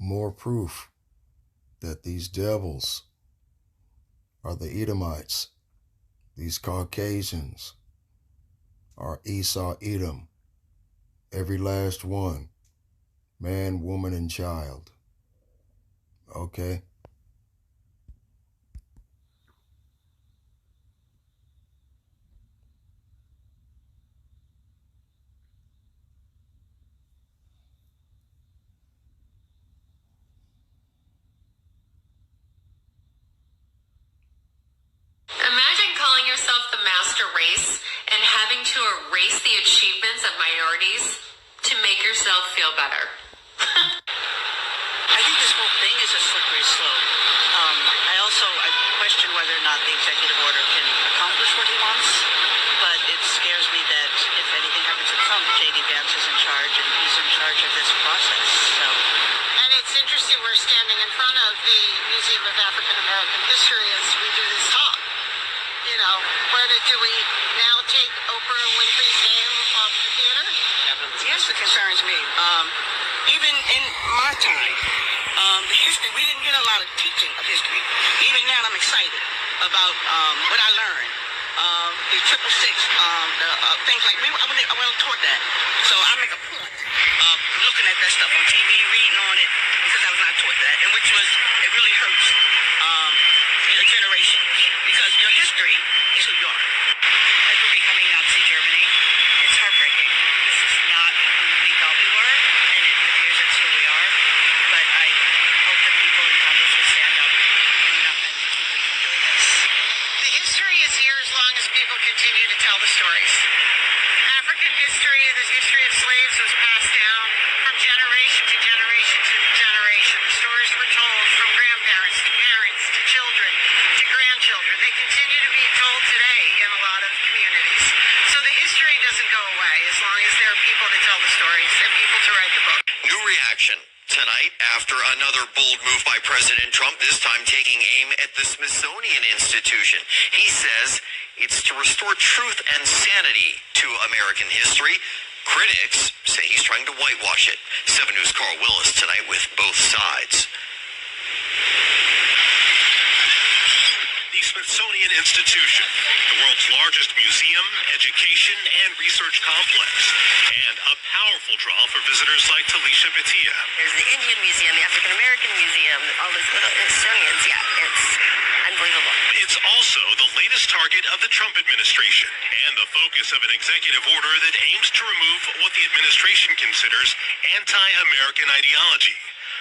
more proof that these devils are the Edomites. These Caucasians are Esau, Edom. Every last one. Man, woman, and child. Okay? Imagine calling yourself the master race and having to erase the achievements of minorities to make yourself feel better. I think this whole thing is a slippery slope. I question whether or not the executive order can accomplish what he wants, but it scares me that if anything happens to Trump, J.D. Vance is in charge, and he's in charge of this process. So. And it's interesting, we're standing in front of the Museum of African American History as we do this talk. You know, do we now take Oprah Winfrey's name off the theater? Yes, it concerns me. Even in my time, the history, we didn't get a lot of teaching of history. Even now, I'm excited about what I learned. The 666, things like, I went toward that. So I make a point of looking at that stuff on TV, reading on it, because I was not taught that, and it really hurts your generation, because your history is who you are. As we're becoming Nazi Germany, it's heartbreaking. This is not who we thought we were, and it appears it's who we are. But I hope that people in Congress will stand up and keep them from doing this. The history is here as long as people continue to tell the stories. African history, the history of slaves was passed down from generation to generation to generation. Stories were told from grandparents to parents to children to grandchildren. They continue to be told today in a lot of communities. So the history doesn't go away as long as there are people to tell the stories and people to write the book. New reaction tonight after another bold move by President Trump, this time taking aim at the Smithsonian Institution. He says it's to restore truth and sanity to American history. Critics say he's trying to whitewash it. 7 News' Carl Willis tonight with both sides. The Smithsonian Institution, the world's largest museum, education, and research complex, and a powerful draw for visitors like Talisha Bhatia. There's the Indian Museum, the African American Museum, all those little Smithsonians. Yeah, it's unbelievable. It's also the latest target of the Trump administration and the focus of an executive order that aims to remove what the administration considers anti-American ideology.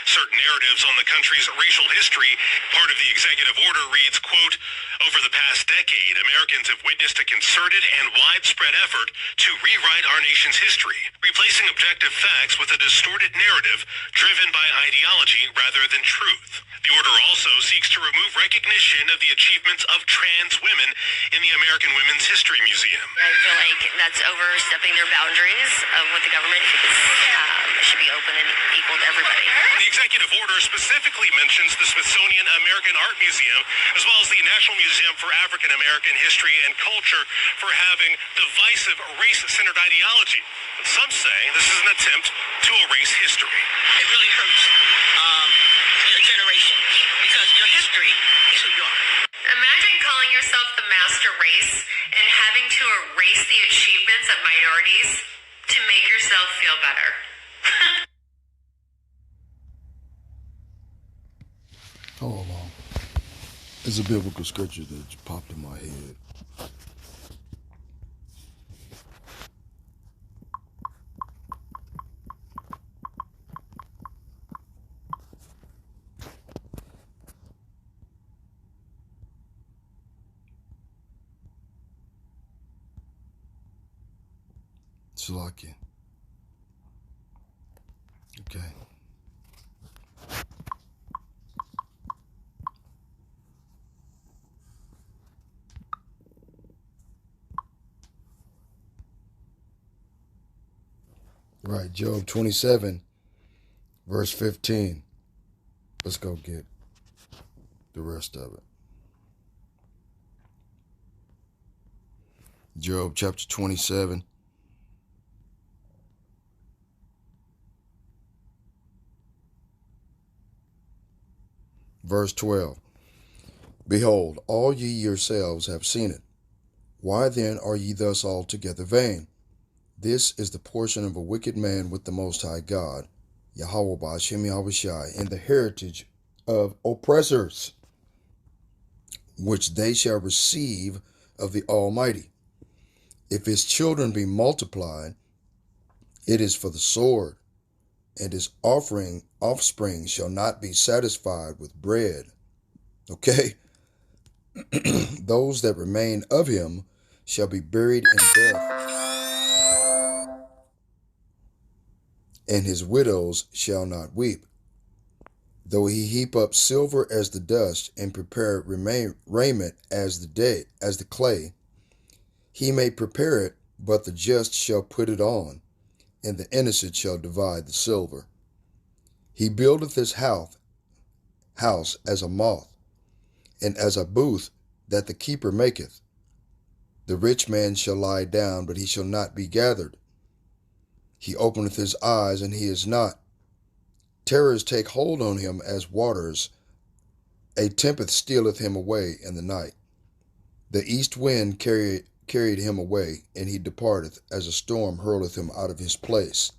Certain narratives on the country's racial history, part of the executive order reads, quote, over the past decade, Americans have witnessed a concerted and widespread effort to rewrite our nation's history, replacing objective facts with a distorted narrative driven by ideology rather than truth. The order also seeks to remove recognition of the achievements of trans women in the American Women's History Museum. I feel like that's overstepping their boundaries of what the government should be open and equal to everybody. The executive order specifically mentions the Smithsonian American Art Museum, as well as the National Museum for African American History and Culture, for having divisive race-centered ideology. But some say this is an attempt to erase history. It really hurts your generation, because your history is who you are. Imagine calling yourself the master race and having to erase the achievements of minorities to make yourself feel better. Hold on. There's a biblical scripture that just popped in my head. Salakia. Okay. Right, Job 27, verse 15. Let's go get the rest of it. Job chapter 27. Verse 12. Behold, all ye yourselves have seen it. Why then are ye thus altogether vain? This is the portion of a wicked man with the Most High God, Yahweh Ba'ashem Yahushai, in the heritage of oppressors, which they shall receive of the Almighty. If his children be multiplied, it is for the sword, and his offspring shall not be satisfied with bread. Okay? Those that remain of him shall be buried in death, and his widows shall not weep. Though he heap up silver as the dust, and prepare raiment as the clay, he may prepare it, but the just shall put it on, and the innocent shall divide the silver. He buildeth his house as a moth, and as a booth that the keeper maketh. The rich man shall lie down, but he shall not be gathered. He openeth his eyes, and he is not. Terrors take hold on him as waters. A tempest stealeth him away in the night. The east wind carried him away, and he departeth, as a storm hurleth him out of his place.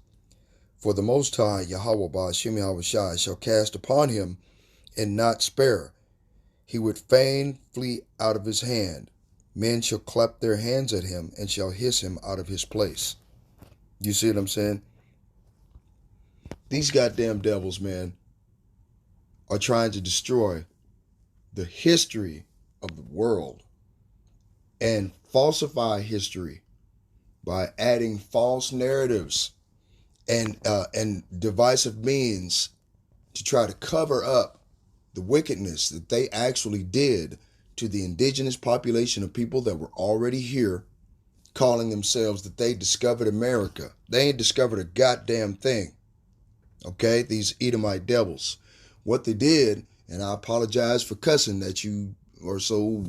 For the Most High, Yahweh Ba'ashem Yahushai, shall cast upon him, and not spare. He would fain flee out of his hand. Men shall clap their hands at him, and shall hiss him out of his place. You see what I'm saying? These goddamn devils, man, are trying to destroy the history of the world and falsify history by adding false narratives and divisive means to try to cover up the wickedness that they actually did to the indigenous population of people that were already here, calling themselves that they discovered America. They ain't discovered a goddamn thing. Okay, these Edomite devils. What they did, and I apologize for cussing that you are so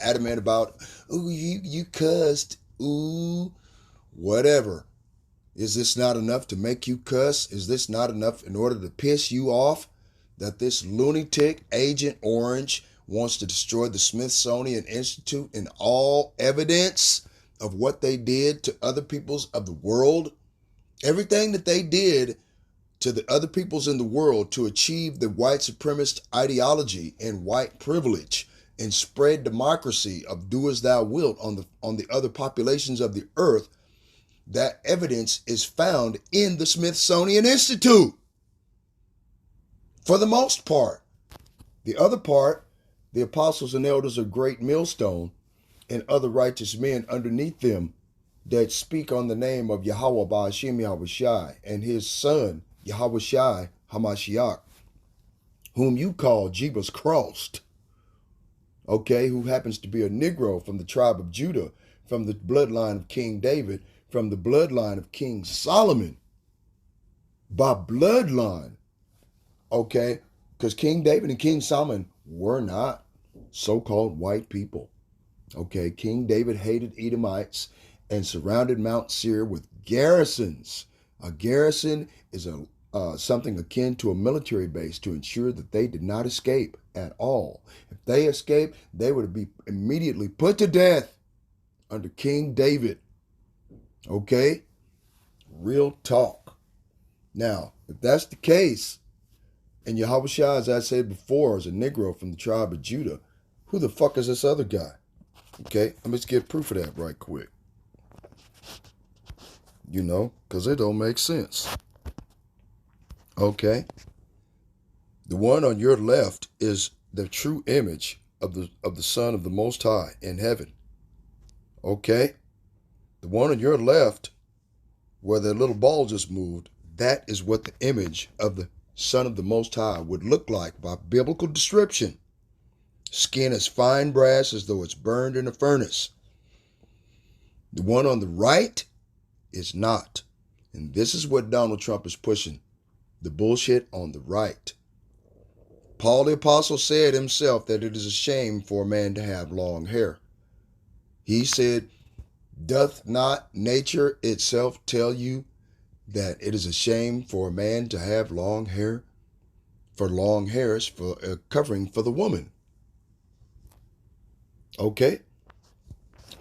adamant about, ooh, you cussed, ooh, whatever. Is this not enough to make you cuss? Is this not enough in order to piss you off that this lunatic Agent Orange wants to destroy the Smithsonian Institute and all evidence of what they did to other peoples of the world? Everything that they did to the other peoples in the world to achieve the white supremacist ideology and white privilege and spread democracy of do as thou wilt on the other populations of the earth, that evidence is found in the Smithsonian Institute. For the most part. The other part, the apostles and elders of Great Millstone and other righteous men underneath them that speak on the name of Yahweh Ba'ashem Yahushai and his son, Yahushai Hamashiach, whom you call Jeebus Crossed, okay, who happens to be a Negro from the tribe of Judah, from the bloodline of King David, from the bloodline of King Solomon, by bloodline, okay, because King David and King Solomon were not so-called white people, okay. King David hated Edomites and surrounded Mount Seir with garrisons. A garrison is something akin to a military base to ensure that they did not escape at all. If they escaped, they would be immediately put to death under King David. Okay? Real talk. Now, if that's the case, and Yahushua, as I said before, is a Negro from the tribe of Judah, who the fuck is this other guy? Okay? Let's get proof of that right quick. You know, because it don't make sense. Okay? The one on your left is the true image of the Son of the Most High in heaven. Okay? The one on your left, where the little ball just moved, that is what the image of the Son of the Most High would look like by biblical description. Skin as fine brass as though it's burned in a furnace. The one on the right is not. And this is what Donald Trump is pushing. The bullshit on the right. Paul the Apostle said himself that it is a shame for a man to have long hair. He said, doth not nature itself tell you that it is a shame for a man to have long hair? for long hairs for covering for the woman. Okay?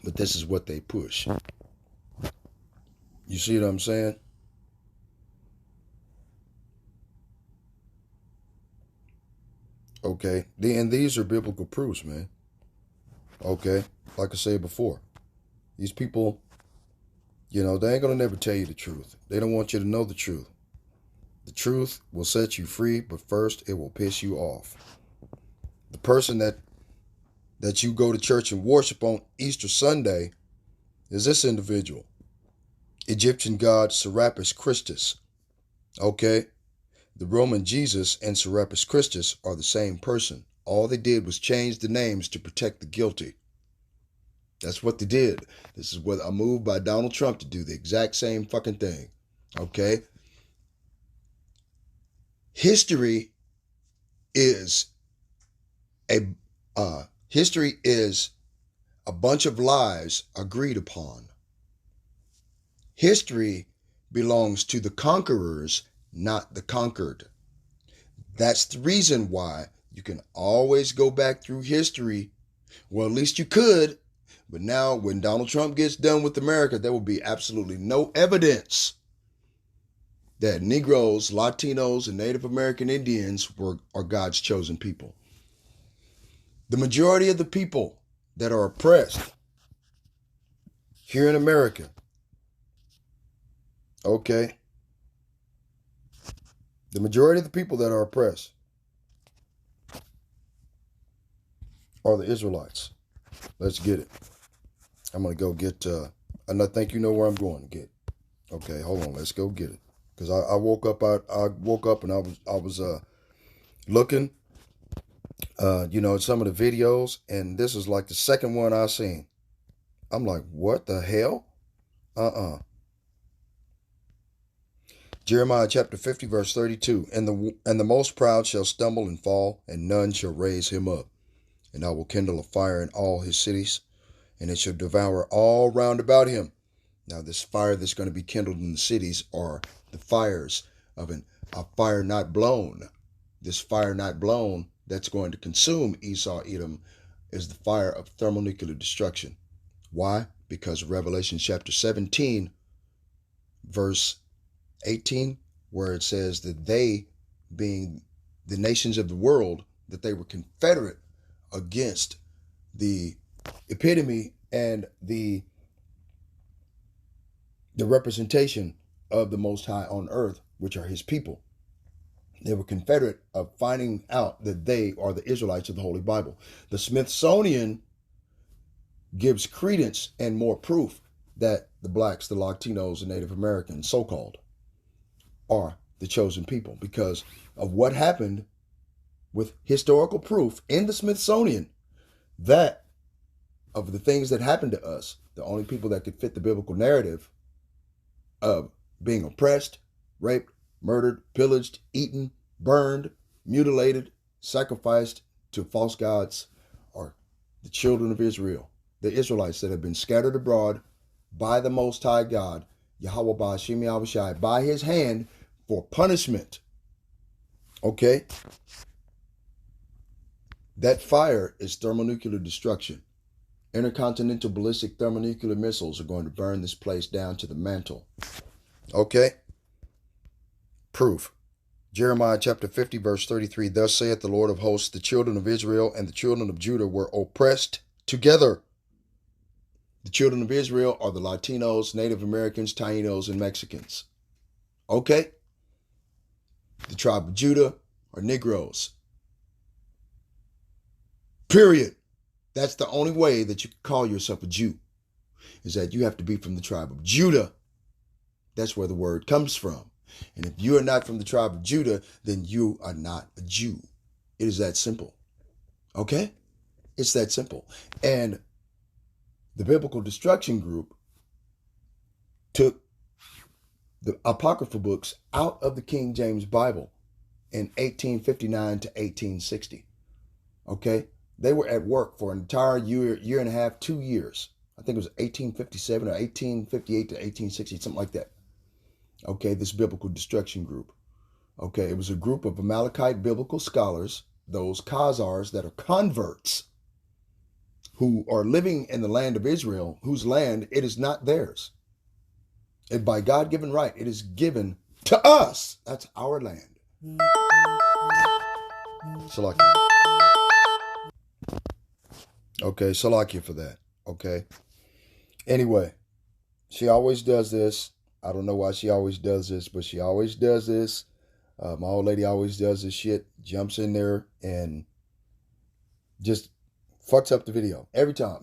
But this is what they push. You see what I'm saying? Okay? And these are biblical proofs, man. Okay? Like I said before, these people, you know, they ain't going to never tell you the truth. They don't want you to know the truth. The truth will set you free, but first it will piss you off. The person that you go to church and worship on Easter Sunday is this individual, Egyptian god Serapis Christus. Okay? The Roman Jesus and Serapis Christus are the same person. All they did was change the names to protect the guilty. That's what they did. This is what a move by Donald Trump to do the exact same fucking thing. Okay? History is a bunch of lies agreed upon. History belongs to the conquerors, not the conquered. That's the reason why you can always go back through history. Well, at least you could. But now when Donald Trump gets done with America, there will be absolutely no evidence that Negroes, Latinos, and Native American Indians are God's chosen people. The majority of the people that are oppressed here in America, okay, the majority of the people that are oppressed are the Israelites. Let's get it. I'm going to go get, and I think you know where I'm going to get. Okay, hold on. Let's go get it. Because I woke up and I was looking, you know, at some of the videos, and this is like the second one I seen. I'm like, what the hell? Jeremiah chapter 50, verse 32. And the most proud shall stumble and fall, and none shall raise him up. And I will kindle a fire in all his cities, and it shall devour all round about him. Now, this fire that's going to be kindled in the cities are the fires of a fire not blown. This fire not blown that's going to consume Esau, Edom, is the fire of thermonuclear destruction. Why? Because Revelation chapter 17, verse 18, where it says that they, being the nations of the world, that they were confederate against the epitome and the representation of the Most High on earth, which are his people. They were confederate of finding out that they are the Israelites of the Holy Bible. The Smithsonian gives credence and more proof that the blacks, the Latinos, and Native Americans, so-called, are the chosen people because of what happened with historical proof in the Smithsonian that of the things that happened to us, the only people that could fit the biblical narrative of being oppressed, raped, murdered, pillaged, eaten, burned, mutilated, sacrificed to false gods are the children of Israel, the Israelites that have been scattered abroad by the Most High God, Yahweh Ba'ashem Yahushai, by his hand for punishment. Okay? That fire is thermonuclear destruction. Intercontinental ballistic thermonuclear missiles are going to burn this place down to the mantle. Okay? Proof. Jeremiah chapter 50, verse 33. Thus saith the Lord of hosts, the children of Israel and the children of Judah were oppressed together. The children of Israel are the Latinos, Native Americans, Tainos, and Mexicans. Okay? The tribe of Judah are Negroes. Period. That's the only way that you can call yourself a Jew, is that you have to be from the tribe of Judah. That's where the word comes from. And if you are not from the tribe of Judah, then you are not a Jew. It is that simple. Okay? It's that simple. And the Biblical Destruction Group took the Apocryphal books out of the King James Bible in 1859 to 1860. Okay? They were at work for an entire year and a half, 2 years. I think it was 1857 or 1858 to 1860, something like that. Okay, this Biblical Destruction Group. Okay, it was a group of Amalekite biblical scholars, those Khazars that are converts, who are living in the land of Israel, whose land it is not theirs. And by God-given right, it is given to us. That's our land. Salakia. Okay, Salakia for that. Okay. Anyway, she always does this. I don't know why she always does this, but she always does this. My old lady always does this shit, jumps in there and just fucks up the video every time.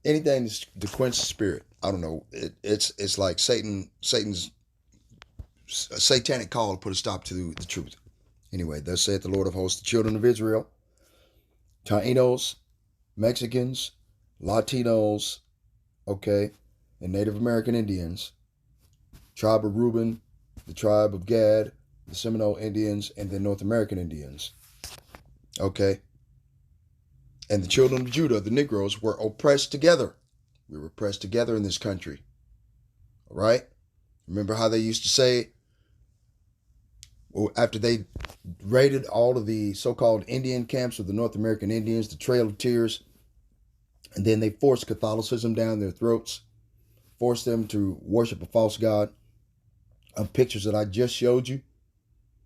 Anything to quench the spirit. I don't know. It's like Satan's satanic call to put a stop to the truth. Anyway, thus saith the Lord of hosts, the children of Israel, Tainos, Mexicans, Latinos, okay, and Native American Indians, tribe of Reuben, the tribe of Gad, the Seminole Indians, and the North American Indians. Okay. And the children of Judah, the Negroes, were oppressed together. We were oppressed together in this country. All right? Remember how they used to say, well, after they raided all of the so-called Indian camps of the North American Indians, the Trail of Tears, and then they forced Catholicism down their throats, forced them to worship a false god. Of pictures that I just showed you,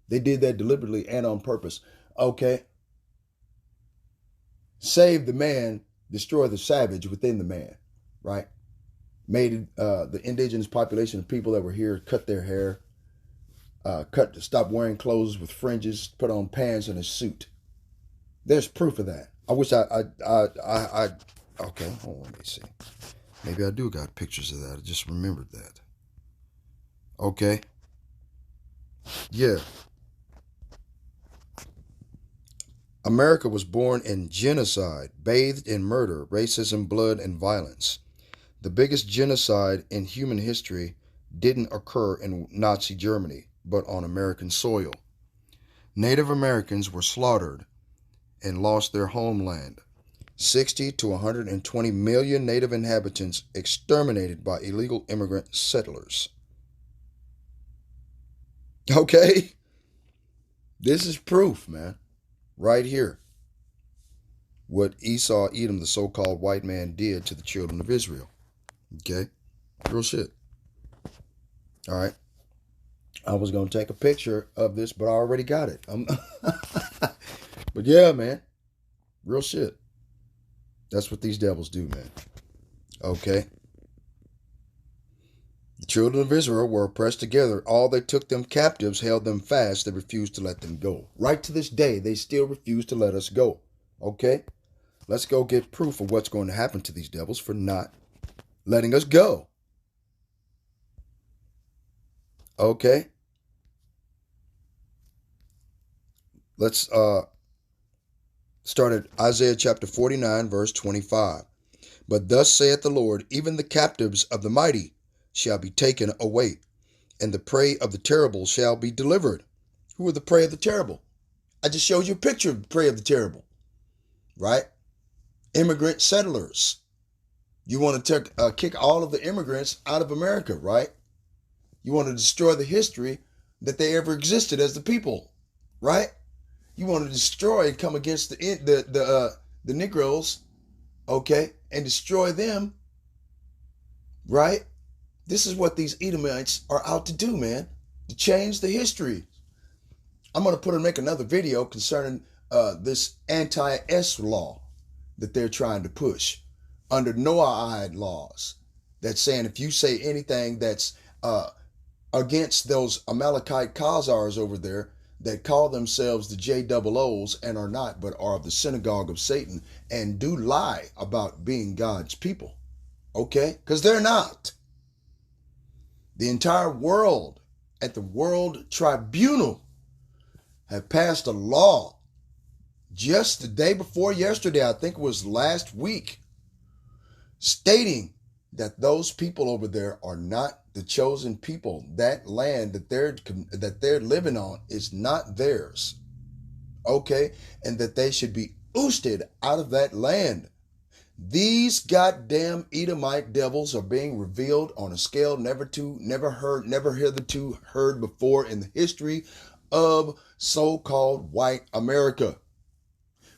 they did that deliberately and on purpose. Okay. Save the man, destroy the savage within the man, right? Made the indigenous population of people that were here cut their hair, stop wearing clothes with fringes, put on pants and a suit. There's proof of that. I wish okay, hold on, let me see. Maybe I do got pictures of that. I just remembered that. Okay. Yeah. America was born in genocide, bathed in murder, racism, blood, and violence. The biggest genocide in human history didn't occur in Nazi Germany, but on American soil. Native Americans were slaughtered and lost their homeland. 60 to 120 million native inhabitants exterminated by illegal immigrant settlers. Okay? This is proof, man. Right here. What Esau, Edom, the so-called white man, did to the children of Israel. Okay? Real shit. All right. I was going to take a picture of this, but I already got it. But yeah, man. Real shit. That's what these devils do, man. Okay? The children of Israel were oppressed together. All that took them captives held them fast. They refused to let them go. Right to this day, they still refuse to let us go. Okay? Let's go get proof of what's going to happen to these devils for not letting us go. Okay? Let's start at Isaiah chapter 49, verse 25. But thus saith the Lord, even the captives of the mighty shall be taken away, and the prey of the terrible shall be delivered. Who are the prey of the terrible? I just showed you a picture of the prey of the terrible, right? Immigrant settlers. You want to kick all of the immigrants out of America, right? You want to destroy the history that they ever existed as the people, right? You want to destroy and come against the Negroes, okay, and destroy them, right? This is what these Edomites are out to do, man, to change the history. I'm going to make another video concerning this anti-S law that they're trying to push under Noahide laws. That's saying if you say anything that's against those Amalekite Khazars over there that call themselves the JOOs and are not, but are of the synagogue of Satan and do lie about being God's people, okay? Because they're not. The entire world at the World Tribunal have passed a law just the day before yesterday, I think it was last week, stating that those people over there are not the chosen people. That land that they're living on is not theirs, okay? And that they should be ousted out of that land. These goddamn Edomite devils are being revealed on a scale never hitherto heard before in the history of so-called white America.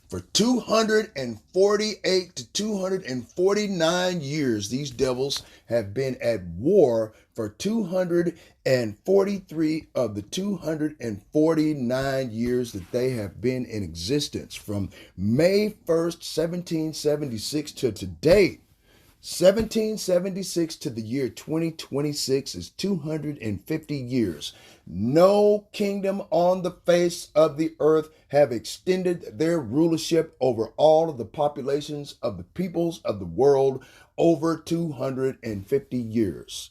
For 248 to 249 years, these devils have been at war for 243 of the 249 years that they have been in existence. From May 1st, 1776 to today, 1776 to the year 2026 is 250 years. No kingdom on the face of the earth have extended their rulership over all of the populations of the peoples of the world over 250 years.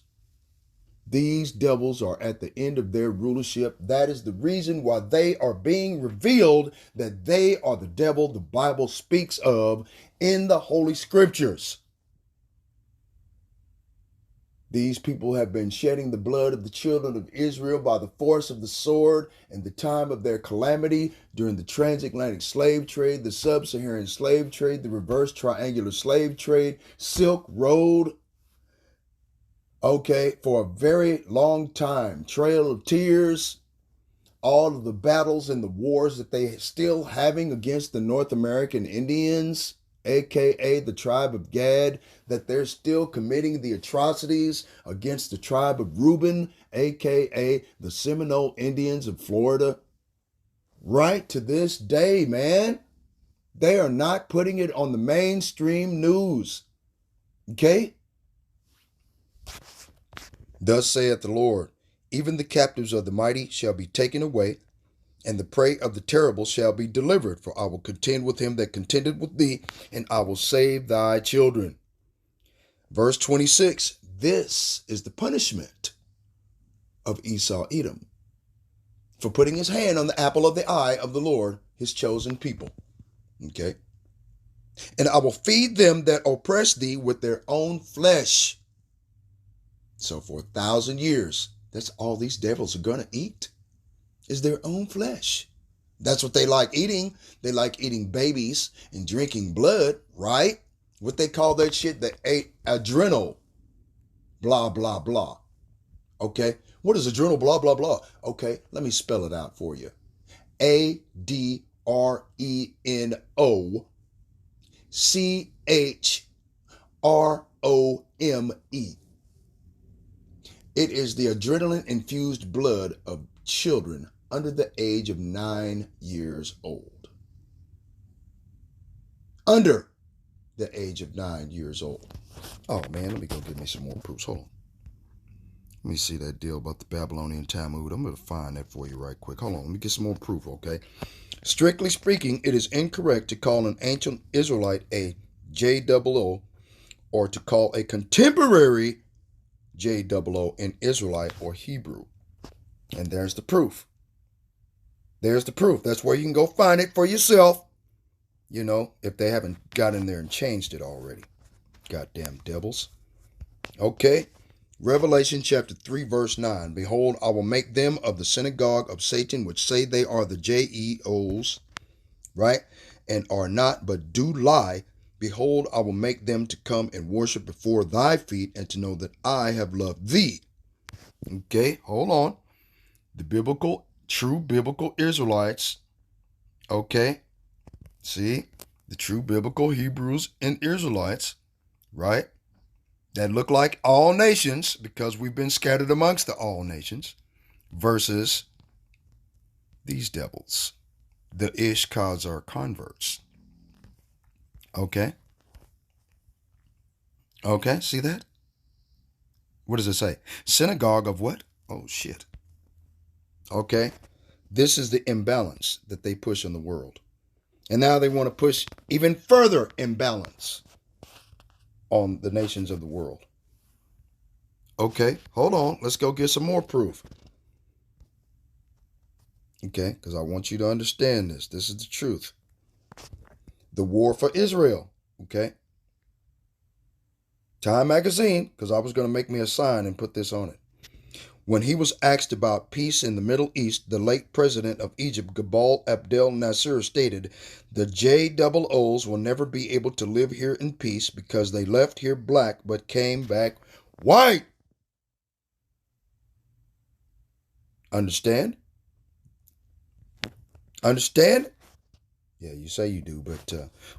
These devils are at the end of their rulership. That is the reason why they are being revealed that they are the devil the Bible speaks of in the Holy Scriptures. These people have been shedding the blood of the children of Israel by the force of the sword in the time of their calamity during the transatlantic slave trade, the sub-Saharan slave trade, the reverse triangular slave trade, Silk Road. Okay, for a very long time, Trail of Tears, all of the battles and the wars that they still having against the North American Indians, aka the tribe of Gad, that they're still committing the atrocities against the tribe of Reuben, aka the Seminole Indians of Florida. Right to this day, man, they are not putting it on the mainstream news. Okay? Thus saith the Lord, even the captives of the mighty shall be taken away, and the prey of the terrible shall be delivered, for I will contend with him that contended with thee, and I will save thy children. Verse 26, this is the punishment of Esau Edom for putting his hand on the apple of the eye of the Lord, his chosen people. Okay? And I will feed them that oppress thee with their own flesh. So for 1,000 years, that's all these devils are going to eat, is their own flesh. That's what they like eating. They like eating babies and drinking blood, right? What they call that shit, the adrenal, blah, blah, blah. Okay? What is adrenal, blah, blah, blah? Okay, let me spell it out for you. ADRENOCHROME. It is the adrenaline-infused blood of children under the age of 9 years old. Under the age of 9 years old. Oh, man, let me go get me some more proofs. Hold on. Let me see that deal about the Babylonian Talmud. I'm going to find that for you right quick. Hold on. Let me get some more proof, okay? Strictly speaking, it is incorrect to call an ancient Israelite a JOO or to call a contemporary JOO in Israelite or Hebrew. And there's the proof. There's the proof. That's where you can go find it for yourself. You know, if they haven't got in there and changed it already. Goddamn devils. Okay. Revelation chapter 3 verse 9. Behold, I will make them of the synagogue of Satan, which say they are the JEOs, right? And are not, but do lie. Behold, I will make them to come and worship before thy feet, and to know that I have loved thee. Okay, hold on. The biblical, true biblical Israelites, okay? See, the true biblical Hebrews and Israelites, right? That look like all nations because we've been scattered amongst the all nations versus these devils, the Ishkazar converts. Okay? Okay, see that? What does it say? Synagogue of what? Oh, shit. Okay? This is the imbalance that they push in the world. And now they want to push even further imbalance on the nations of the world. Okay, hold on. Let's go get some more proof. Okay, because I want you to understand this. This is the truth. The war for Israel. Okay. Time magazine, because I was going to make me a sign and put this on it. When he was asked about peace in the Middle East, the late president of Egypt, Gamal Abdel Nasser, stated, the JOOs will never be able to live here in peace because they left here black but came back white. Understand? Understand? Yeah, you say you do, but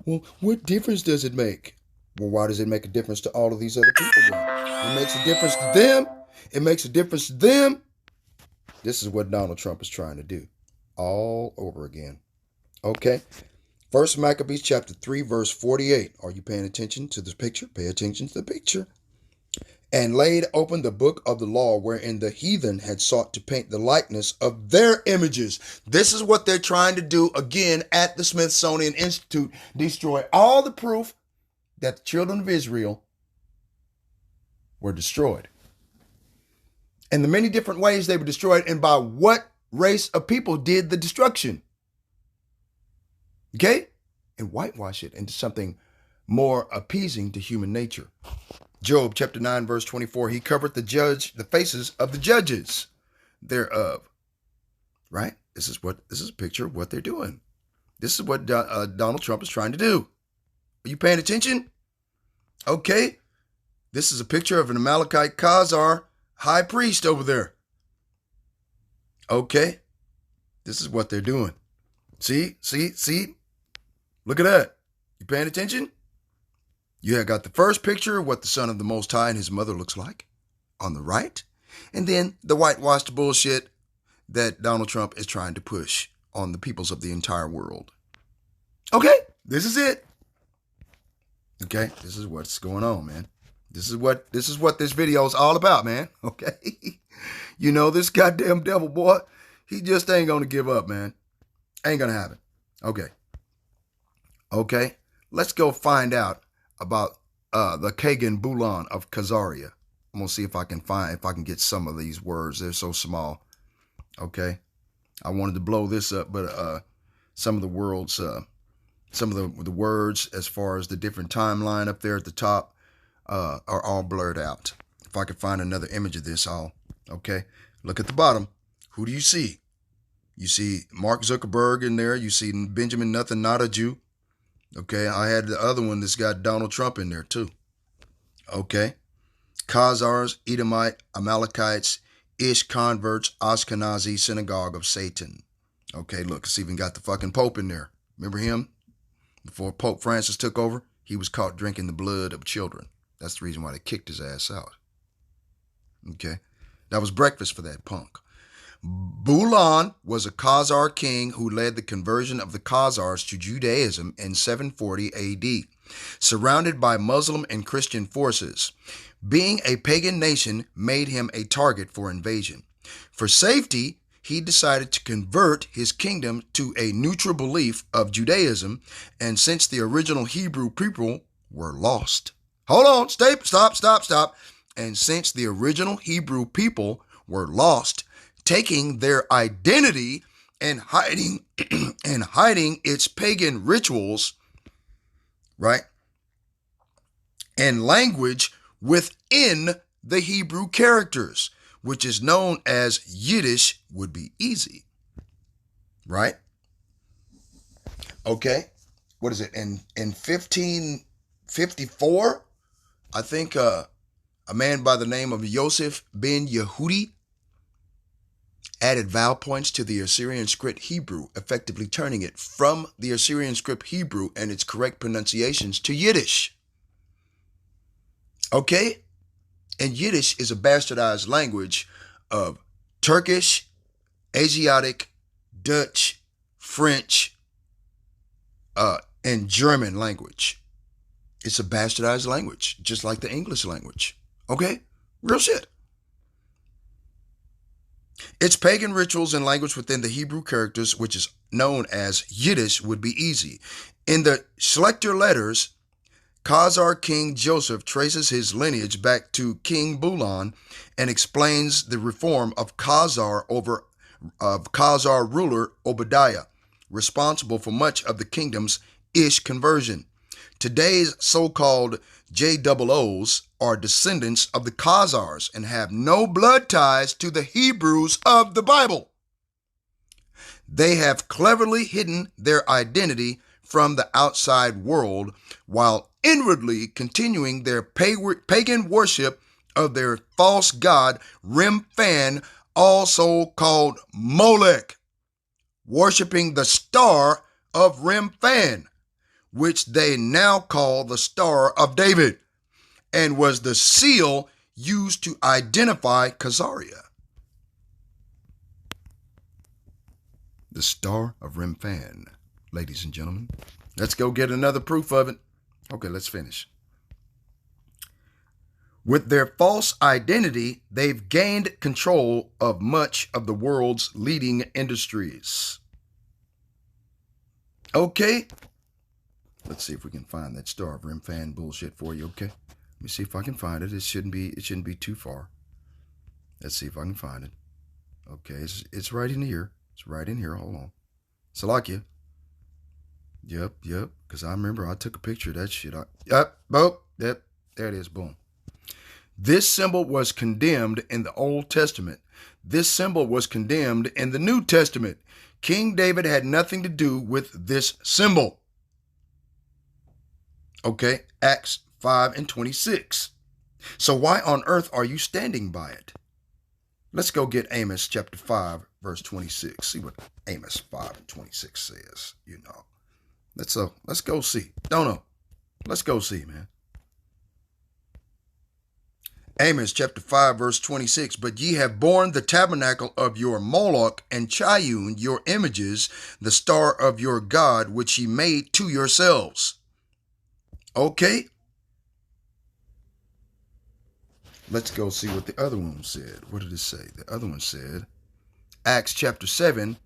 well, what difference does it make? Well, why does it make a difference to all of these other people then? It makes a difference to them. It makes a difference to them. This is what Donald Trump is trying to do all over again. Okay. First Maccabees chapter 3, verse 48. Are you paying attention to this picture? Pay attention to the picture. And laid open the book of the law wherein the heathen had sought to paint the likeness of their images. This is what they're trying to do again at the Smithsonian Institute. Destroy all the proof that the children of Israel were destroyed. And the many different ways they were destroyed, and by what race of people did the destruction. Okay? And whitewash it into something more appeasing to human nature. Job chapter 9, verse 24, he covered the faces of the judges thereof. Right? This is a picture of what they're doing. This is what Donald Trump is trying to do. Are you paying attention? Okay. This is a picture of an Amalekite Khazar high priest over there. Okay. This is what they're doing. See? Look at that. You paying attention? You have got the first picture of what the Son of the Most High and his mother looks like on the right. And then the whitewashed bullshit that Donald Trump is trying to push on the peoples of the entire world. Okay, this is it. Okay, this is what's going on, man. This is what this video is all about, man. Okay. You know, this goddamn devil boy, he just ain't gonna give up, man. Ain't gonna happen. Okay. Let's go find out about the Kagan Bulan of Khazaria. I'm gonna see if I can get some of these words. They're so small. Okay. I wanted to blow this up, but some of the words as far as the different timeline up there at the top are all blurred out. If I could find another image of this, okay. Look at the bottom. Who do you see? You see Mark Zuckerberg in there. You see Benjamin Nothing Not a Jew. Okay, I had the other one that's got Donald Trump in there too. Okay. Khazars, Edomite, Amalekites, Ish converts, Ashkenazi, synagogue of Satan. Okay, look, it's even got the fucking Pope in there. Remember him? Before Pope Francis took over, he was caught drinking the blood of children. That's the reason why they kicked his ass out. Okay. That was breakfast for that punk. Bulan was a Khazar king who led the conversion of the Khazars to Judaism in 740 AD, surrounded by Muslim and Christian forces. Being a pagan nation made him a target for invasion. For safety, he decided to convert his kingdom to a neutral belief of Judaism, and since the original Hebrew people were lost. Hold on, stop. And since the original Hebrew people were lost, taking their identity and hiding its pagan rituals, right? And language within the Hebrew characters, which is known as Yiddish, would be easy, right? Okay, what is it? In 1554, I think a man by the name of Yosef ben Yehudi added vowel points to the Assyrian script Hebrew, effectively turning it from the Assyrian script Hebrew and its correct pronunciations to Yiddish. Okay? And Yiddish is a bastardized language of Turkish, Asiatic, Dutch, French, and German language. It's a bastardized language, just like the English language. Okay? Real shit. Its pagan rituals and language within the Hebrew characters, which is known as Yiddish, would be easy. In the Schlechter letters, Khazar King Joseph traces his lineage back to King Bulan and explains the reform of Khazar ruler Obadiah, responsible for much of the kingdom's Ish conversion. Today's so-called JOOs are descendants of the Khazars and have no blood ties to the Hebrews of the Bible. They have cleverly hidden their identity from the outside world while inwardly continuing their pagan worship of their false god Remphan, also called Molech. worshiping the Star of Remphan, which they now call the Star of David, and was the seal used to identify Khazaria. The Star of Remphan, ladies and gentlemen. Let's go get another proof of it. Okay, let's finish. With their false identity, they've gained control of much of the world's leading industries. Okay. Let's see if we can find that Star of Remphan bullshit for you, okay? Let me see if I can find it. It shouldn't be too far. Let's see if I can find it. Okay, it's right in here. It's right in here. Hold on. Salakia. Yep. Because I remember I took a picture of that shit. Yep. There it is. Boom. This symbol was condemned in the Old Testament. This symbol was condemned in the New Testament. King David had nothing to do with this symbol. Okay, Acts 5:26. So why on earth are you standing by it? Let's go get Amos chapter 5, verse 26. See what Amos 5:26 says, Let's go see. Don't know. Let's go see, man. Amos chapter 5, verse 26. But ye have borne the tabernacle of your Moloch and Chayun, your images, the star of your God, which ye made to yourselves. Okay. Let's go see what the other one said. What did it say? The other one said, Acts chapter 7,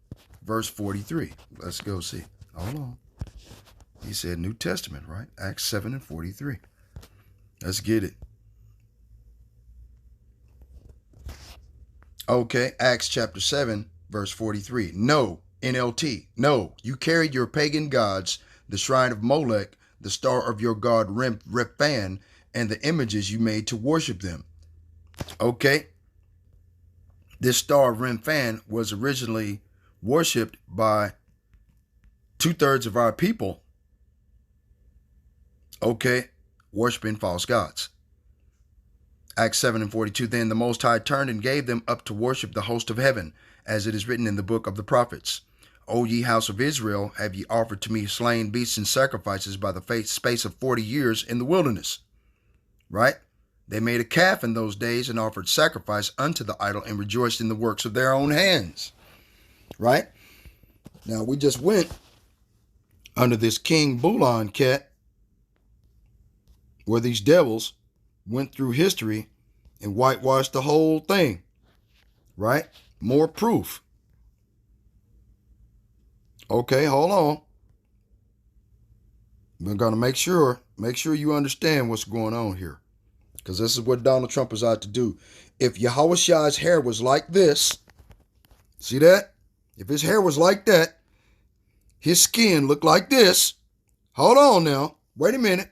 verse 43. Let's go see. Hold on. He said New Testament, right? Acts 7 and 43. Let's get it. Okay, Acts chapter 7, verse 43. No, NLT, no, you carried your pagan gods, the shrine of Molech, the star of your god Remphan, and the images you made to worship them. Okay, this star of Remphan was originally worshipped by 2/3 of our people, okay, worshiping false gods. Acts 7 and 42, then the Most High turned and gave them up to worship the host of heaven, as it is written in the book of the prophets. O ye house of Israel, have ye offered to me slain beasts and sacrifices by the space of 40 years in the wilderness? Right? They made a calf in those days and offered sacrifice unto the idol and rejoiced in the works of their own hands. Right? Now, we just went under this King Bulan cat, where these devils went through history and whitewashed the whole thing, right? More proof. Okay, hold on. We're going to make sure you understand what's going on here, because this is what Donald Trump is out to do. If Yahushai's hair was like this, see that? If his hair was like that, his skin looked like this. Hold on now. Wait a minute.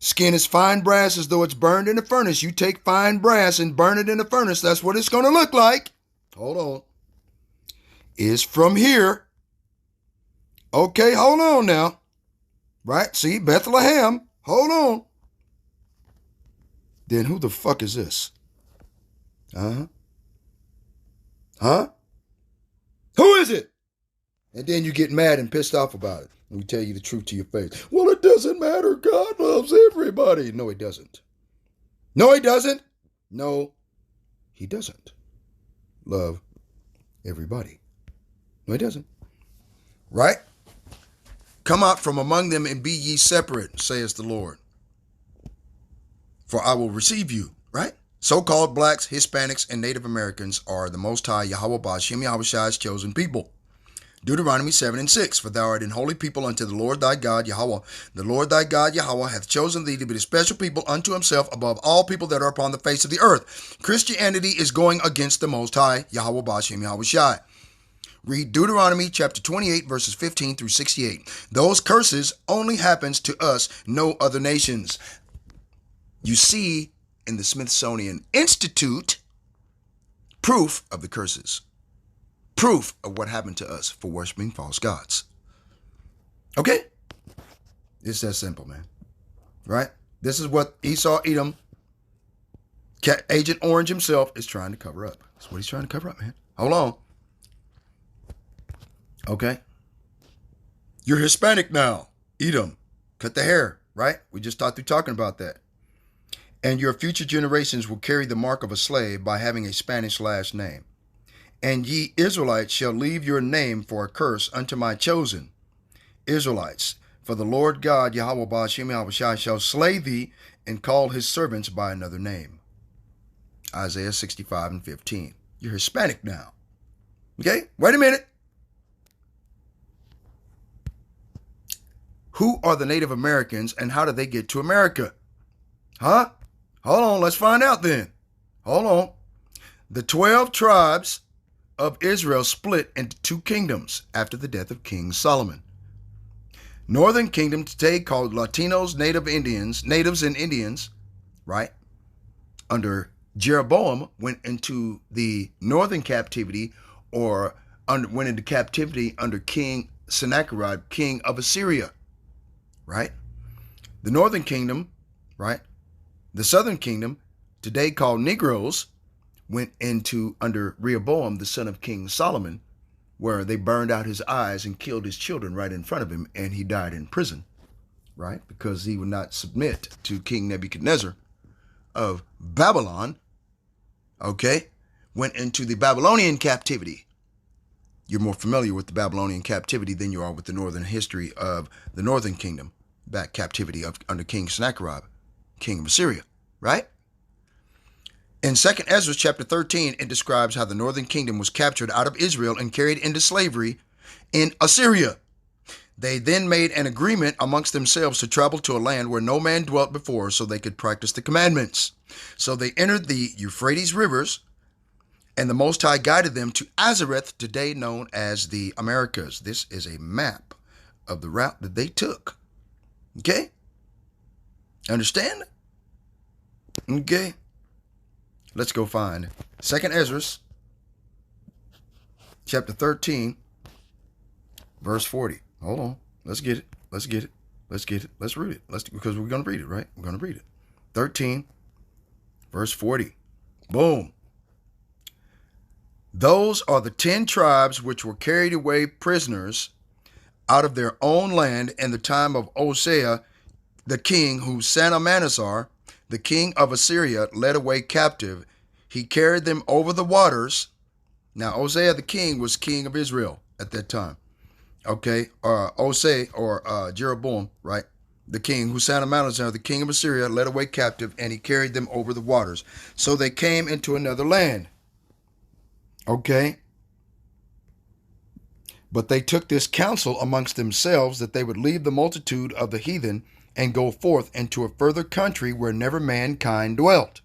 Skin is fine brass as though it's burned in a furnace. You take fine brass and burn it in a furnace. That's what it's going to look like. Hold on. Is from here. Okay, hold on now. Right? See, Bethlehem. Hold on. Then who the fuck is this? Huh? Who is it? And then you get mad and pissed off about it. And we tell you the truth to your face. Well, it doesn't matter. God loves everybody. No, he doesn't. No, he doesn't. No, he doesn't love everybody. No, he doesn't. Right? Come out from among them and be ye separate, says the Lord. For I will receive you. Right? So-called blacks, Hispanics, and Native Americans are the Most High Yahweh Ba'ashem Yahushai's chosen people. Deuteronomy 7 and 6, for thou art an holy people unto the Lord thy God, Yahweh. The Lord thy God, Yahweh, hath chosen thee to be a special people unto himself above all people that are upon the face of the earth. Christianity is going against the Most High, Yahweh Ba'ashem Yahushai. Read Deuteronomy chapter 28, verses 15 through 68. Those curses only happens to us, no other nations. You see in the Smithsonian Institute proof of the curses. Proof of what happened to us for worshiping false gods. Okay? It's that simple, man. Right? This is what Esau Edom, Agent Orange himself, is trying to cover up. That's what he's trying to cover up, man. Hold on. Okay? You're Hispanic now. Edom. Cut the hair, right? We just got through talking about that. And your future generations will carry the mark of a slave by having a Spanish last name. And ye Israelites shall leave your name for a curse unto my chosen Israelites. For the Lord God, Yahweh Ba'ashem Yahweh shall slay thee and call his servants by another name. Isaiah 65:15. You're Hispanic now. Okay? Wait a minute. Who are the Native Americans and how did they get to America? Huh? Hold on, let's find out then. Hold on. The 12 tribes of Israel split into 2 kingdoms after the death of King Solomon. Northern Kingdom, today called Latinos, natives and Indians, right, under Jeroboam, went into the northern captivity or went into captivity under King Sennacherib, king of Assyria, right? The northern kingdom, right, the southern kingdom, today called Negroes, went into under Rehoboam, the son of King Solomon, where they burned out his eyes and killed his children right in front of him, and he died in prison, right? Because he would not submit to King Nebuchadnezzar of Babylon, okay? Went into the Babylonian captivity. You're more familiar with the Babylonian captivity than you are with the northern history of the northern kingdom, back captivity under King Sennacherib, king of Assyria, right? In 2nd Ezra chapter 13, it describes how the northern kingdom was captured out of Israel and carried into slavery in Assyria. They then made an agreement amongst themselves to travel to a land where no man dwelt before so they could practice the commandments. So they entered the Euphrates rivers, and the Most High guided them to Azareth, today known as the Americas. This is a map of the route that they took. Okay? Understand? Okay. Let's go find 2nd Ezra, chapter 13, verse 40. Hold on. Let's get it. Let's get it. Let's get it. Let's read it. Because we're going to read it, right? We're going to read it. 13, verse 40. Boom. Those are the 10 tribes which were carried away prisoners out of their own land in the time of Hosea, the king, whom Salmanassar, the king of Assyria, led away captive. He carried them over the waters. Now, Hosea the king was king of Israel at that time. Okay, Hosea or Jeroboam, right? The king, who Salmanassar, the king of Assyria, led away captive, and he carried them over the waters. So they came into another land. Okay. But they took this counsel amongst themselves that they would leave the multitude of the heathen and go forth into a further country where never mankind dwelt,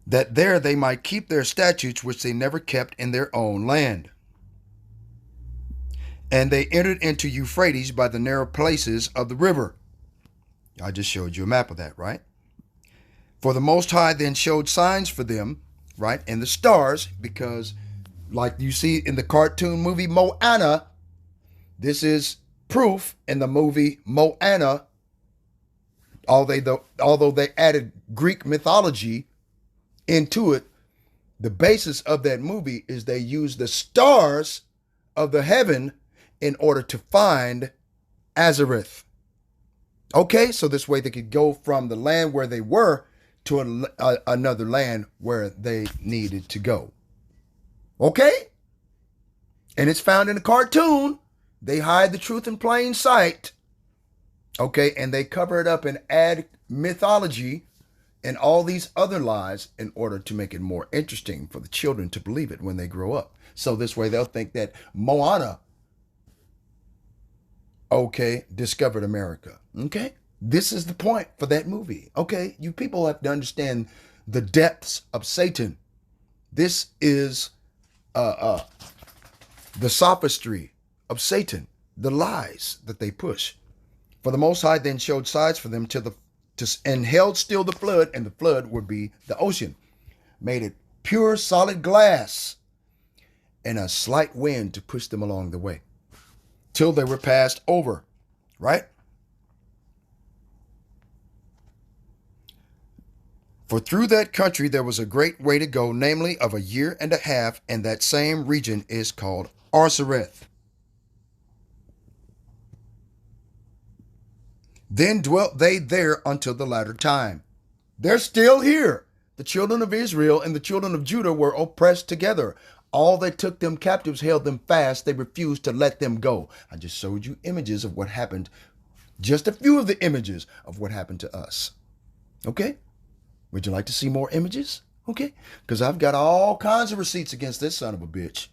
that there they might keep their statutes which they never kept in their own land. And they entered into Euphrates by the narrow places of the river. I just showed you a map of that, right? For the Most High then showed signs for them, right, in the stars, because like you see in the cartoon movie Moana, this is proof in the movie Moana, although they added Greek mythology into it, the basis of that movie is they used the stars of the heaven in order to find Azareth. Okay, so this way they could go from the land where they were to another land where they needed to go. Okay? And it's found in the cartoon. They hide the truth in plain sight. Okay, and they cover it up and add mythology and all these other lies in order to make it more interesting for the children to believe it when they grow up. So this way they'll think that Moana, okay, discovered America. Okay? This is the point for that movie. Okay? You people have to understand the depths of Satan. This is the sophistry of Satan, the lies that they push. For the Most High then showed signs for them and held still the flood, and the flood would be the ocean, made it pure solid glass, and a slight wind to push them along the way, till they were passed over, right? For through that country there was a great way to go, namely of a year and a half, and that same region is called Arsareth. Then dwelt they there until the latter time. They're still here. The children of Israel and the children of Judah were oppressed together. All that took them captives held them fast. They refused to let them go. I just showed you images of what happened. Just a few of the images of what happened to us. Okay? Would you like to see more images? Okay? Because I've got all kinds of receipts against this son of a bitch.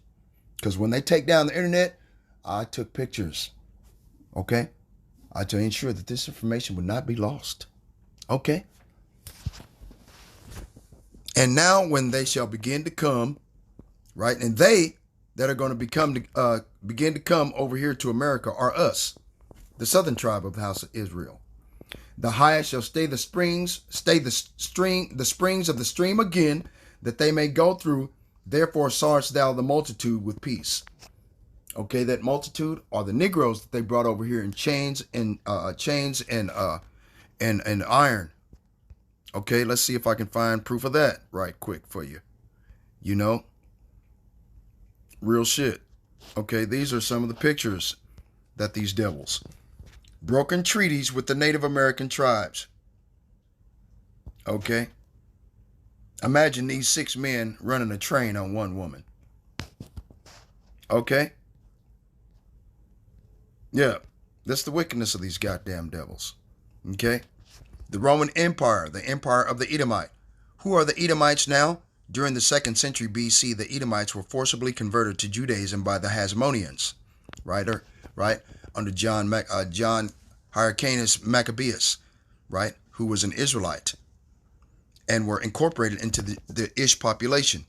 Because when they take down the internet, I took pictures. Okay? To ensure that this information would not be lost. Okay? And now when they shall begin to come, right? And they that are going to begin to come over here to America are us, the southern tribe of the house of Israel. The highest shall stay the springs of the stream again, that they may go through. Therefore sawest thou the multitude with peace. Okay, that multitude are the Negroes that they brought over here in chains and iron. Okay, let's see if I can find proof of that right quick for you. You know, real shit. Okay, these are some of the pictures that these devils. Broken treaties with the Native American tribes. Okay. Imagine these 6 men running a train on one woman. Okay. Yeah, that's the wickedness of these goddamn devils. Okay? The Roman Empire, the empire of the Edomite. Who are the Edomites now? During the 2nd century BC, the Edomites were forcibly converted to Judaism by the Hasmoneans, right? Under John Hyrcanus Maccabeus, right? Who was an Israelite, and were incorporated into the Ish population.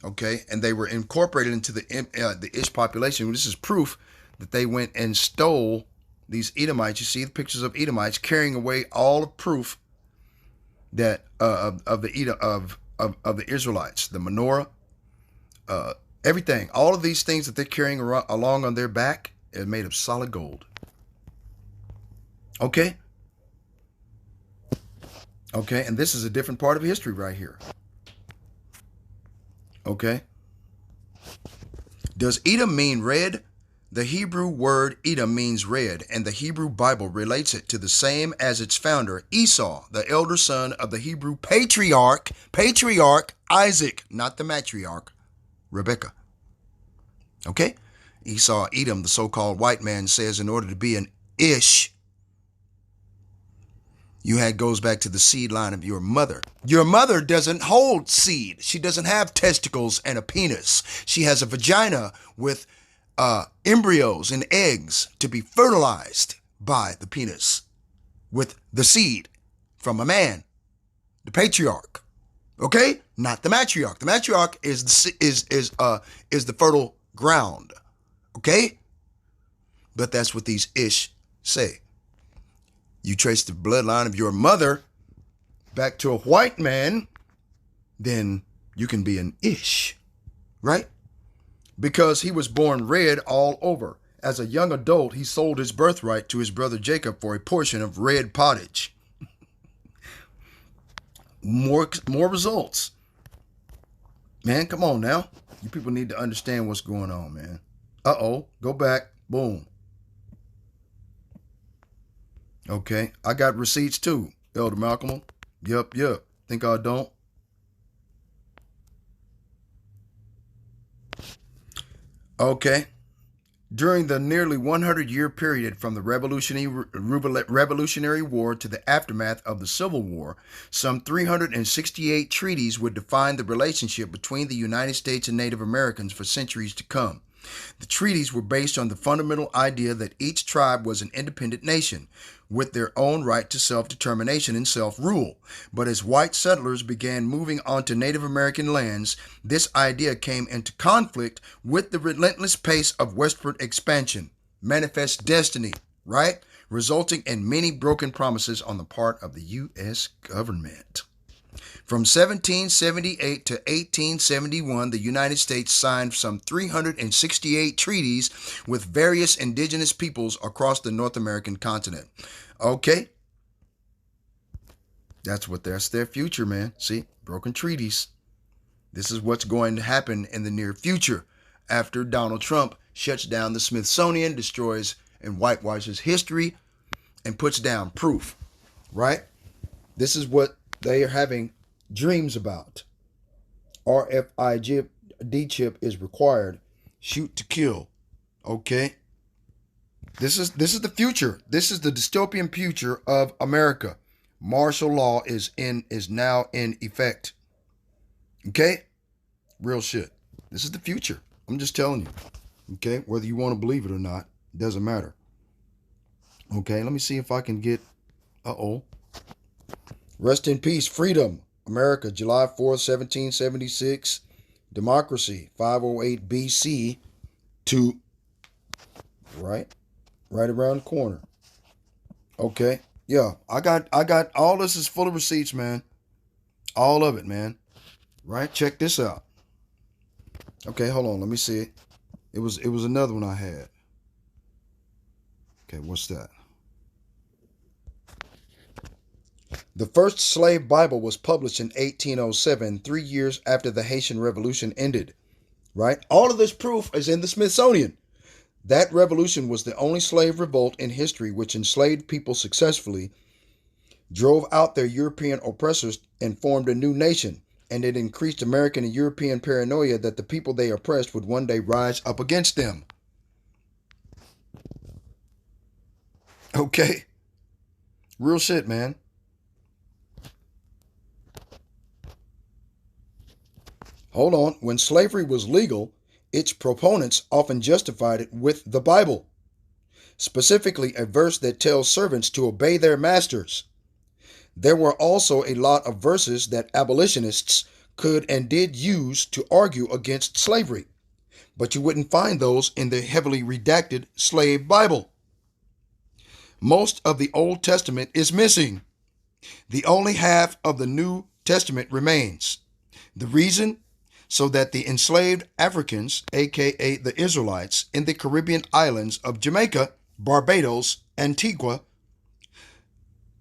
Okay, and they were incorporated into the Ish population. This is proof that they went and stole these Edomites. You see the pictures of Edomites carrying away all the proof that of the Israelites, the menorah, everything, all of these things that they're carrying along on their back is made of solid gold. Okay, and this is a different part of history right here. Okay, does Edom mean red? The Hebrew word Edom means red, and the Hebrew Bible relates it to the same as its founder, Esau, the elder son of the Hebrew patriarch Isaac, not the matriarch, Rebecca. Okay? Esau, Edom, the so-called white man, says in order to be an Ish, goes back to the seed line of your mother. Your mother doesn't hold seed. She doesn't have testicles and a penis. She has a vagina with embryos and eggs to be fertilized by the penis with the seed from a man, the patriarch. Okay, not the matriarch. The matriarch is the fertile ground. Okay, but that's what these Ish say. You trace the bloodline of your mother back to a white man, then you can be an Ish, right? Because he was born red all over. As a young adult, he sold his birthright to his brother Jacob for a portion of red pottage. More results. Man, come on now. You people need to understand what's going on, man. Uh-oh. Go back. Boom. Okay. I got receipts too, Elder Malcolm. Yup. Think I don't? Okay. During the nearly 100-year period from the Revolutionary War to the aftermath of the Civil War, some 368 treaties would define the relationship between the United States and Native Americans for centuries to come. The treaties were based on the fundamental idea that each tribe was an independent nation with their own right to self-determination and self-rule. But as white settlers began moving onto Native American lands, this idea came into conflict with the relentless pace of westward expansion, manifest destiny, right? Resulting in many broken promises on the part of the U.S. government. From 1778 to 1871, the United States signed some 368 treaties with various indigenous peoples across the North American continent. Okay. That's their future, man. See, broken treaties. This is what's going to happen in the near future after Donald Trump shuts down the Smithsonian, destroys and whitewashes history, and puts down proof, right? This is what they are having dreams about. RFID chip is required. Shoot to kill. Okay? This is the future. This is the dystopian future of America. Martial law is now in effect. Okay? Real shit. This is the future. I'm just telling you. Okay? Whether you want to believe it or not, it doesn't matter. Okay, let me see if I can get... Rest in peace, freedom. America, July 4th, 1776. Democracy, 508 BC to... Right around the corner. Okay. Yeah, I got all this is full of receipts, man. All of it, man. Right? Check this out. Okay, hold on. Let me see it. It was another one I had. Okay, what's that? The first slave Bible was published in 1807, 3 years after the Haitian Revolution ended. Right? All of this proof is in the Smithsonian. That revolution was the only slave revolt in history which enslaved people successfully, drove out their European oppressors, and formed a new nation. And it increased American and European paranoia that the people they oppressed would one day rise up against them. Okay? Real shit, man. Hold on. When slavery was legal, its proponents often justified it with the Bible, specifically a verse that tells servants to obey their masters. There were also a lot of verses that abolitionists could and did use to argue against slavery, but you wouldn't find those in the heavily redacted slave Bible. Most of the Old Testament is missing. The only half of the New Testament remains. The reason? So that the enslaved Africans, aka the Israelites, in the Caribbean islands of Jamaica, Barbados, Antigua,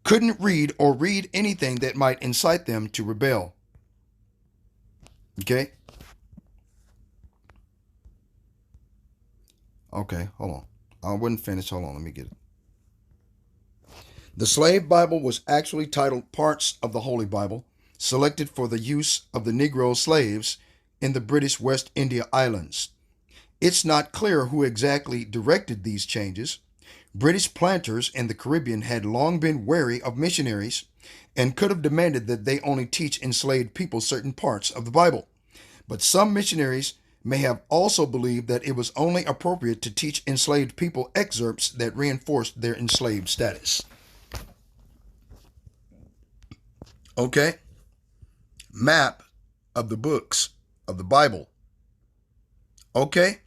couldn't read or read anything that might incite them to rebel. Okay? Okay, hold on. I wouldn't finish. Hold on, let me get it. The slave Bible was actually titled Parts of the Holy Bible, selected for the use of the Negro slaves in the British West India Islands. It's not clear who exactly directed these changes. British planters in the Caribbean had long been wary of missionaries and could have demanded that they only teach enslaved people certain parts of the Bible. But some missionaries may have also believed that it was only appropriate to teach enslaved people excerpts that reinforced their enslaved status. Okay? Map of the books of the Bible. Okay?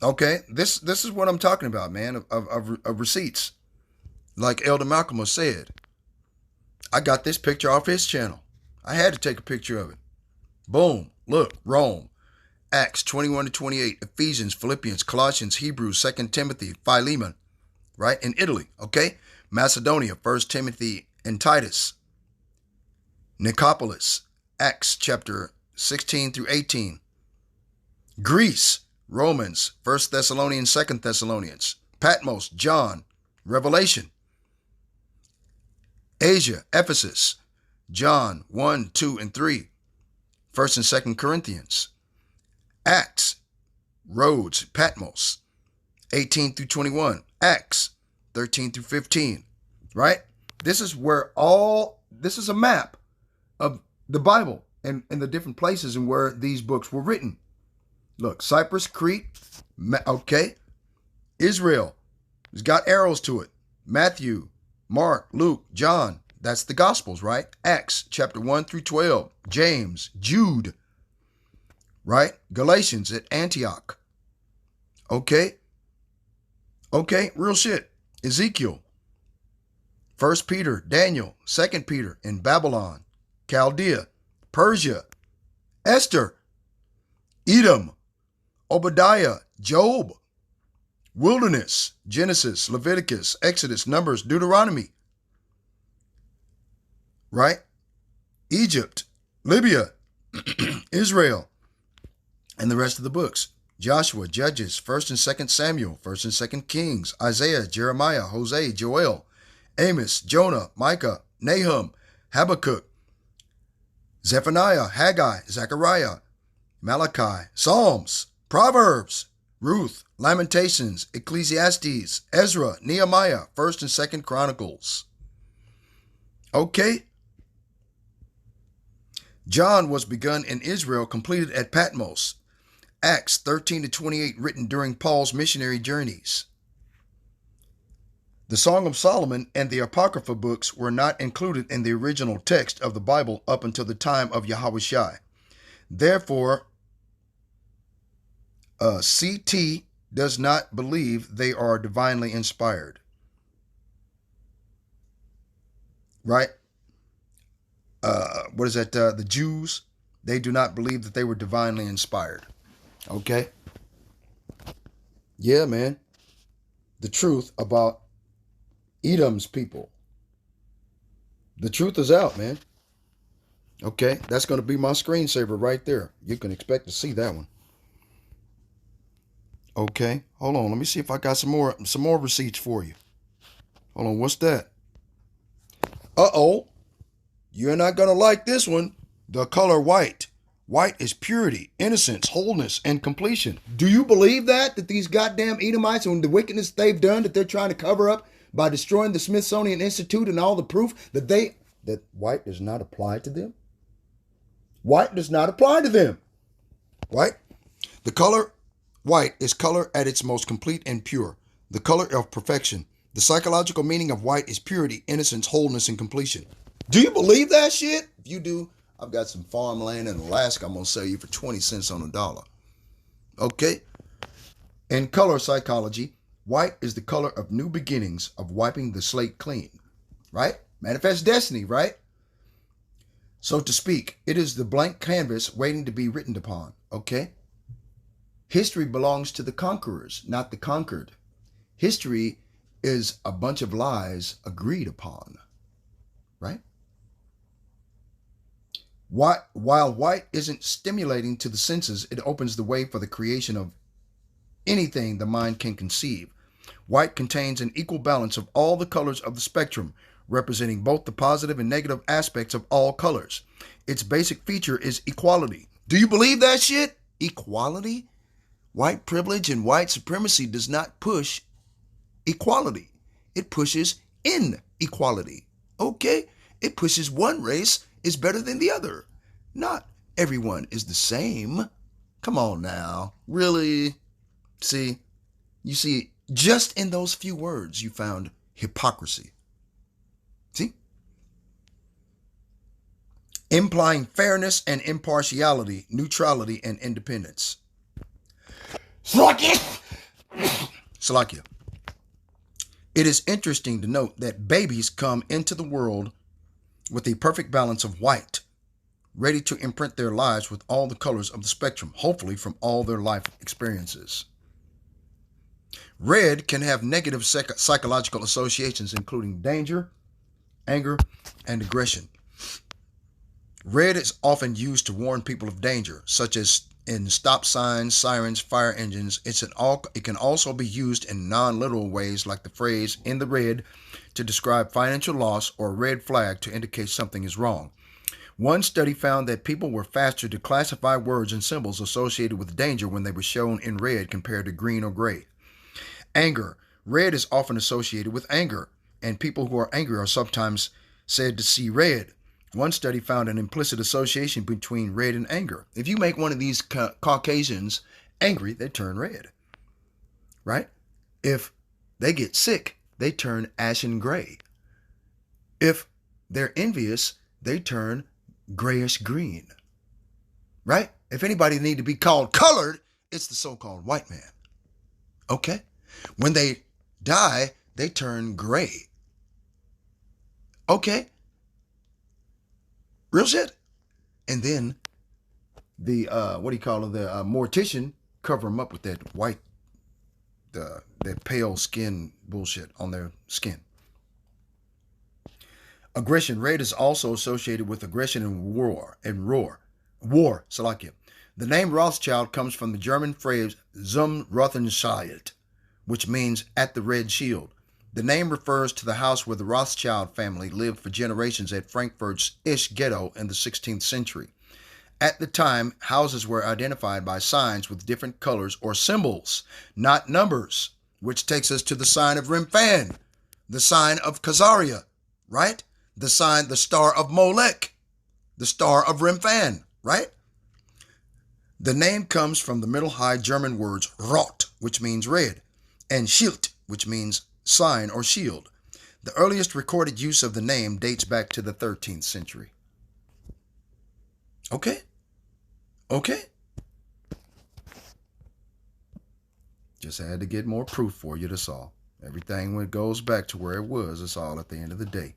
Okay, this is what I'm talking about, man, of receipts. Like Elder Malcolm said, I got this picture off his channel. I had to take a picture of it. Boom, look, Rome, Acts 21-28, Ephesians, Philippians, Colossians, Hebrews, 2 Timothy, Philemon, right, in Italy, okay? Macedonia, 1 Timothy and Titus, Nicopolis, Acts chapter 16 through 18. Greece, Romans, 1 Thessalonians, 2 Thessalonians. Patmos, John, Revelation. Asia, Ephesus, John 1, 2, and 3. 1 and 2 Corinthians. Acts, Rhodes, Patmos, 18 through 21. Acts, 13 through 15. Right? This is a map of the Bible and the different places and where these books were written. Look, Cyprus, Crete, okay. Israel, it's got arrows to it. Matthew, Mark, Luke, John, that's the Gospels, right? Acts chapter 1 through 12. James, Jude, right? Galatians at Antioch. Okay. Okay, real shit. Ezekiel, 1 Peter, Daniel, 2 Peter in Babylon, Chaldea, Persia, Esther, Edom, Obadiah, Job, Wilderness, Genesis, Leviticus, Exodus, Numbers, Deuteronomy, right? Egypt, Libya, Israel, and the rest of the books. Joshua, Judges, 1st and 2nd Samuel, 1st and 2nd Kings, Isaiah, Jeremiah, Hosea, Joel, Amos, Jonah, Micah, Nahum, Habakkuk, Zephaniah, Haggai, Zechariah, Malachi, Psalms, Proverbs, Ruth, Lamentations, Ecclesiastes, Ezra, Nehemiah, 1st and 2nd Chronicles. Okay. John was begun in Israel, completed at Patmos. Acts 13 to 28, written during Paul's missionary journeys. The Song of Solomon and the Apocrypha books were not included in the original text of the Bible up until the time of Yahushua. Therefore, CT does not believe they are divinely inspired. Right? What is that? The Jews, they do not believe that they were divinely inspired. Okay? Yeah, man. The truth about Edom's people. The truth is out, man. Okay? That's going to be my screensaver right there. You can expect to see that one. Okay? Hold on. Let me see if I got some more receipts for you. Hold on. What's that? Uh-oh. You're not going to like this one. The color white. White is purity, innocence, wholeness, and completion. Do you believe that these goddamn Edomites and the wickedness they've done that they're trying to cover up by destroying the Smithsonian Institute and all the proof that white does not apply to them? White does not apply to them. Right? The color white is color at its most complete and pure. The color of perfection. The psychological meaning of white is purity, innocence, wholeness, and completion. Do you believe that shit? If you do, I've got some farmland in Alaska I'm going to sell you for 20 cents on the dollar. Okay? In color psychology, white is the color of new beginnings, of wiping the slate clean. Right? Manifest destiny, right? So to speak, it is the blank canvas waiting to be written upon. Okay? History belongs to the conquerors, not the conquered. History is a bunch of lies agreed upon. Right? While white isn't stimulating to the senses, it opens the way for the creation of anything the mind can conceive. White contains an equal balance of all the colors of the spectrum, representing both the positive and negative aspects of all colors. Its basic feature is equality. Do you believe that shit? Equality? White privilege and white supremacy does not push equality. It pushes inequality. Okay? It pushes one race is better than the other. Not everyone is the same. Come on now. Really? See? You see, just in those few words, you found hypocrisy. See? Implying fairness and impartiality, neutrality and independence. Salakia. It is interesting to note that babies come into the world with a perfect balance of white, ready to imprint their lives with all the colors of the spectrum, hopefully from all their life experiences. Red can have negative psychological associations, including danger, anger, and aggression. Red is often used to warn people of danger, such as in stop signs, sirens, fire engines. It can also be used in non-literal ways, like the phrase "in the red" to describe financial loss, or red flag to indicate something is wrong. One study found that people were faster to classify words and symbols associated with danger when they were shown in red compared to green or gray. Anger. Red is often associated with anger, and people who are angry are sometimes said to see red. One study found an implicit association between red and anger. If you make one of these Caucasians angry, they turn red. Right? If they get sick, they turn ashen gray. If they're envious, they turn grayish green. Right? If anybody need to be called colored, it's the so-called white man. Okay? When they die, they turn gray. Okay? Real shit. And then the mortician cover them up with that white, that pale skin bullshit on their skin. Aggression. Red is also associated with aggression and war. Salakia. The name Rothschild comes from the German phrase zum Rothenschild, which means at the Red Shield. The name refers to the house where the Rothschild family lived for generations at Frankfurt's Isch ghetto in the 16th century. At the time, houses were identified by signs with different colors or symbols, not numbers, which takes us to the sign of Remphan, the sign of Khazaria, right? The star of Molech, the star of Remphan, right? The name comes from the Middle High German words Rot, which means red, and Schild, which means sign or shield. The earliest recorded use of the name dates back to the 13th century. Okay? Just had to get more proof for you, that's all. Everything when it goes back to where it was, it's all at the end of the day.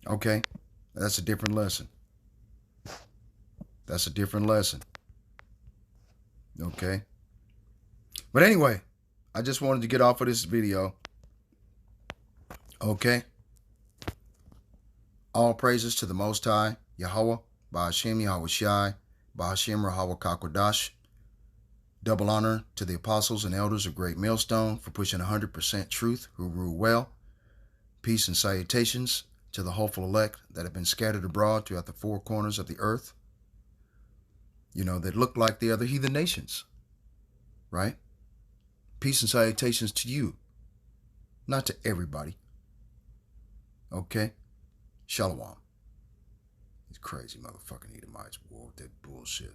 Okay? That's a different lesson. That's a different lesson. Okay? But anyway, I just wanted to get off of this video. Okay? All praises to the Most High, Yahweh, Ba'ashem Yahweh Shai, Ba'ashem Rahawah Kakwadash. Double honor to the apostles and elders of Great Millstone for pushing 100% truth who rule well. Peace and salutations to the hopeful elect that have been scattered abroad throughout the four corners of the earth. You know, that look like the other heathen nations. Right? Peace and salutations to you. Not to everybody. Okay? Shalom. These crazy motherfucking Edomites war with that bullshit.